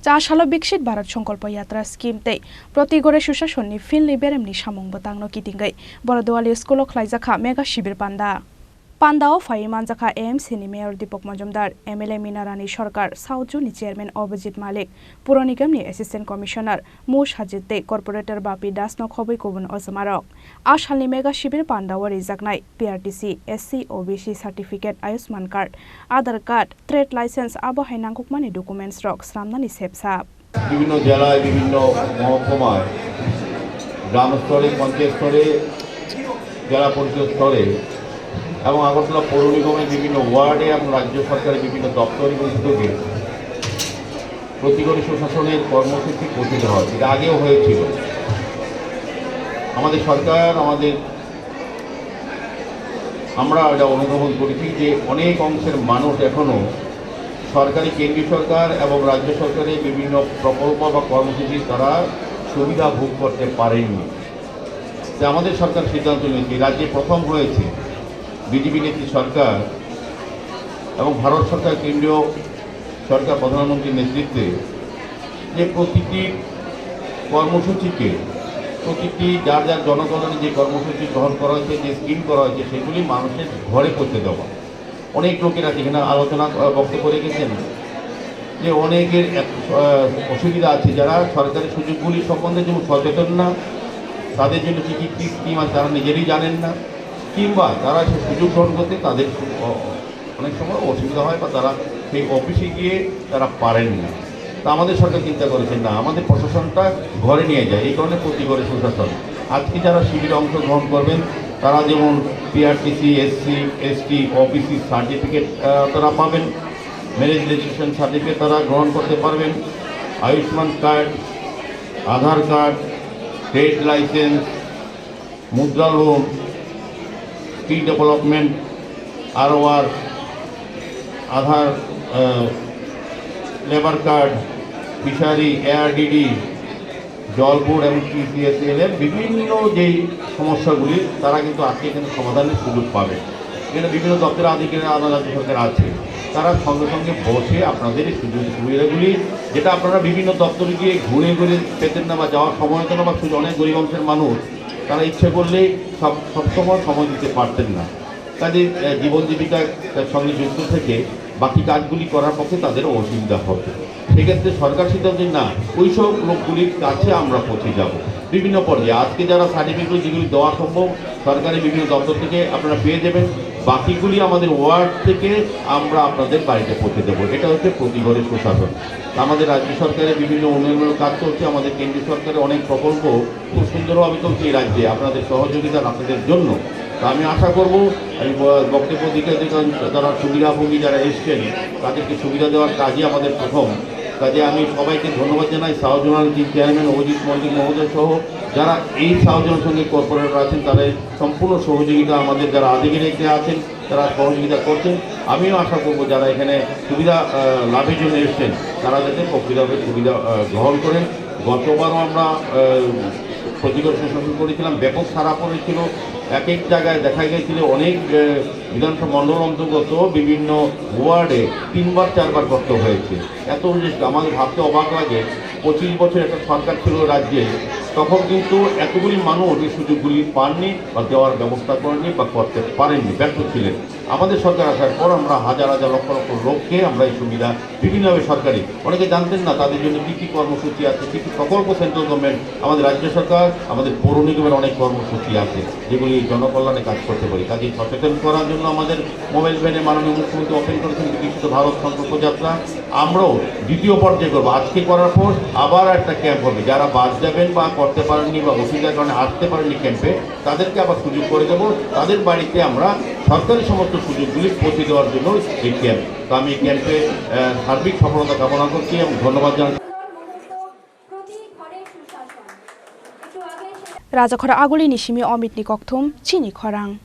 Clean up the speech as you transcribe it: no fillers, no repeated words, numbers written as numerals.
Chasalo Bikshit Bharat Sankalpa Yatra Scheme Tei Proti Gore Sushasonni Finli Beremni Samung Botangno Kitingai Bardowali School Khlaijakha Megha Sibir Panda Panda of Manjaka AMC ni Mayor Dipok Majumdar MLA Minarani Sarkar South Juni Chairman Obajit Malik Puro Nigam ni Assistant Commissioner Mush Hajite Corporator Bapi Dasno Khoboi Kubun Osamarok Ashalni Megha Sibir Panda Wari Jaknai PRTC SC OBC Certificate Ayushman Card Aadhaar Card Trade License Abo Hainangkukmani Documents Rok Sramnani Sepsap বিভিন্ন জেলায় বিভিন্ন মহকুমায় গ্রাম স্তরে পঞ্চায়েত স্তরে জেলা পরিষদ স্তরে এবং আগরতলা পৌর নিগমের বিভিন্ন ওয়ার্ডে এবং রাজ্য সরকারের বিভিন্ন দপ্তর এবং উদ্যোগে প্রতিগরি সুশাসনের কর্মসূচি প্রতিষ্ঠিত হয়। এটা আগেও হয়েছিল। আমাদের সরকার আমরা এটা অনুধাবন করেছি যে অনেক অংশের মানুষ এখনো সরকারি কেন্দ্রীয় সরকার এবং রাজ্য সরকারের বিভিন্ন প্রকল্প বা কর্মসূচি তারা সুবিধা ভোগ করতে পারেননি। তাই আমাদের সরকার সিদ্ধান্ত নিয়েছে রাজ্যে প্রথম হয়েছে বিজেপি নেত্রী সরকার এবং ভারত সরকার কেন্দ্রীয় সরকার প্রধানমন্ত্রীর নেতৃত্বে যে প্রতিটি কর্মসূচিকে প্রতিটি যার যার জনগণের যে কর্মসূচি গ্রহণ করা হয়েছে যে স্কিম করা হয়েছে সেগুলি মানুষের ঘরে পৌঁছে দেওয়া। অনেক লোকেরা যেখানে আলোচনা বক্তব্য রেখেছেন যে অনেকের অসুবিধা আছে যারা সরকারি সুযোগগুলি সম্বন্ধে যেমন সচেতন না, তাদের জন্য কী কী স্কিম আছে তারা নিজেরই জানেন না, কিংবা তারা সেই সুযোগ গ্রহণ করতে তাদের অনেক সময় অসুবিধা হয় বা তারা সেই অফিসে গিয়ে তারা পারেন না। তা আমাদের সরকার চিন্তা করেছেন না আমাদের প্রশাসনটা ঘরে নিয়ে যায়, এই কারণে প্রতি ঘরে সুশাসন। আজকে যারা শিবিরে অংশগ্রহণ করবেন তারা যেমন PRTC SC ST OBC certificate তারা পাবেন, ম্যারেজ রেজিস্ট্রেশন সার্টিফিকেট তারা গ্রহণ করতে পারবেন, আয়ুষ্মান কার্ড, আধার কার্ড, ট্রেড লাইসেন্স, মুদ্রা লোন, স্কিল ডেভেলপমেন্ট, আরওআর, আধার, লেবার কার্ড, ফিশারি, এআরডিডি, জল বোর্ড এবং টিসিএসএল এর বিভিন্ন যেই সমস্যাগুলি তারা কিন্তু আজকে এখানে সমাধানের সুযোগ পাবে। এখানে বিভিন্ন দপ্তরের আধিকারিক রাজ্য সরকার আছে, তারা সঙ্গে সঙ্গে বসে আপনাদের এই সুযোগ সুবিধাগুলি যেটা আপনারা বিভিন্ন দপ্তরে গিয়ে ঘুরে ঘুরে পেতেন না বা যাওয়ার সময় হতো না বা অনেক গরিব অংশের মানুষ তারা ইচ্ছে করলে সবসময় সময় দিতে পারতেন না, তাদের জীবন জীবিকার সঙ্গে যুক্ত থেকে বাকি কাজগুলি করার পক্ষে তাদের অসুবিধা হবে। সেক্ষেত্রে সরকার সিদ্ধান্ত না ওই সব লোকগুলির কাছে আমরা পৌঁছে যাব বিভিন্ন পর্যায়ে। আজকে যারা সার্টিফিকেট যেগুলি দেওয়া সম্ভব সরকারি বিভিন্ন দপ্তর থেকে আপনারা পেয়ে যাবেন, বাকিগুলি আমাদের ওয়ার্ড থেকে আমরা আপনাদের বাড়িতে পৌঁছে দেবো। এটা হচ্ছে প্রতি ঘরের সুশাসন। আমাদের রাজ্য সরকারের বিভিন্ন উন্নয়নমূলক কাজ চলছে, আমাদের কেন্দ্রীয় সরকারের অনেক প্রকল্প খুব সুন্দরভাবে চলছে এই রাজ্যে আপনাদের সহযোগিতা আপনাদের জন্য। তা আমি আশা করব আমি বক্তব্য দিকে যারা সুবিধাভোগী যারা এসছেন তাদেরকে সুবিধা দেওয়ার কাজই আমাদের প্রথম কাজে। আমি সবাইকে ধন্যবাদ জানাই, south zonal chairman Ajit Mallick মহোদয় সহ যারা এই সাউথ জোনাল সঙ্গে কর্পোরেটর আছেন তাদের সম্পূর্ণ সহযোগিতা আমাদের যারা আধিকারিকরা আছেন তারা সহযোগিতা করছেন। আমিও আশা করব যারা এখানে সুবিধা লাভের জন্য এসছেন তারা যাতে প্রকৃতভাবে সুবিধা গ্রহণ করেন। গতবারও আমরা প্রতিগর সুশাসন করেছিলাম, ব্যাপক সারা পড়েছিল। এক এক জায়গায় দেখা গিয়েছিল অনেক বিধানসভা মণ্ডল অন্তর্গত বিভিন্ন ওয়ার্ডে 3বার 4বার করতে হয়েছে। এত আমাদের ভাবতে অবাক লাগে 25 বছর একটা সরকার ছিল রাজ্যে, তখন কিন্তু এতগুলি মানুষ এই সুযোগগুলি পাননি বা দেওয়ার ব্যবস্থা করেননি বা করতে পারেননি, ব্যর্থ ছিলেন। আমাদের সরকার আসার পর আমরা হাজার হাজার লক্ষ লক্ষ লোককে আমরা এই সুবিধা বিভিন্নভাবে সরকারি অনেকে জানতেন না তাদের জন্য কী কী কর্মসূচি আছে, কী কী প্রকল্প সেন্ট্রাল গভর্নমেন্ট আমাদের রাজ্য সরকার আমাদের পৌর নিগমের অনেক কর্মসূচি আছে যেগুলি জনকল্যাণে কাজ করতে পারি। কাজে সচেতন করার জন্য আমাদের মোবাইল ভ্যানে মাননীয় মুখ্যমন্ত্রী ওপেন করেছেন বিকশিত ভারত সংকল্প যাত্রা। আমরাও দ্বিতীয় পর্যায়ে করবো, আজকে করার পর আবার একটা ক্যাম্প হবে, যারা বাদ যাবেন বা করতে পারেননি বা অসুবিধার কারণে আসতে পারেননি ক্যাম্পে তাদেরকে আবার সুযোগ করে দেবো, তাদের বাড়িতে আমরা সরকারি সমস্ত সুযোগগুলি পৌঁছে দেওয়ার জন্য এই ক্যাম্প। তো আমি এই ক্যাম্পে সার্বিক সফলতা কামনা করছি এবং ধন্যবাদ জানাচ্ছি। Raja Khora Aguli Nishimi Omit Nikokthum, Chini Khorang.